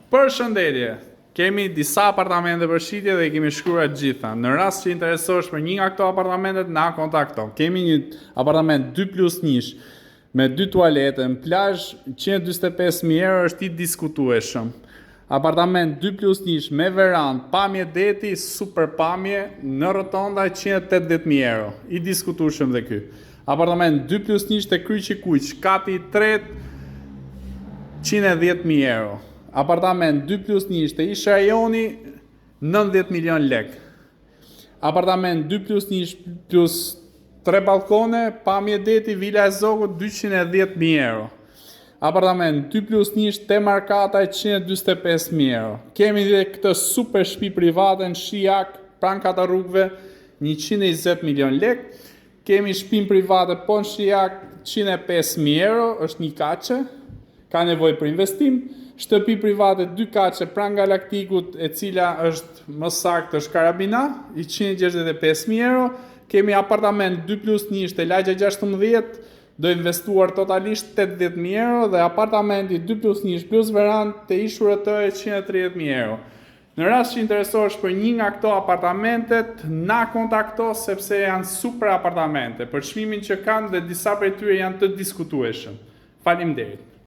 Përshëndetje. Kemi disa apartamente për shitje dhe I kemi shkruar të gjitha. Në rast që interesosh për një nga këto apartamentet, na kontakto. Kemi një apartament 2+1 me 2 tualete në plazh, 145.000 euro është I diskutueshëm. Apartament 2+1 me verandë, pamje deti, super pamje, në rotonda 180.000 euro. I diskutueshëm dhe ky. Apartament 2+1 te Kryqi Kuq, kati 3, 110.000 euro. Apartament 2+1 te Ish Rajoni, 90 milion lek. Apartament 2+1 plus 3 balkone, pamje deti, Vila e Zogut, 210.000 euro. Apartament 2+1 te Markata, 145.000 euro. Kemi dhe këtë super shtëpi private në Shijak, pranë katarrukëve, 120 milion lek. Kemi shtëpi private po në Shijak, 105.000 euro, është një kaçe, ka nevojë për investim. Shtëpi private 2 kaçe pranë Galaktikut, e cila është më saktë është Karabina, 165.000 euro. Kemi apartament 2+1 te Lagja 16, do investuar totalisht 80.000 euro dhe apartamenti 2+1 plus verandë te Ish Urëtore 130.000 euro. Në rast që interesohesh për një nga këto apartamentet, na kontakto sepse janë super apartamente. Për çmimin që kanë dhe disa prej tyre janë të diskutueshëm. Faleminderit.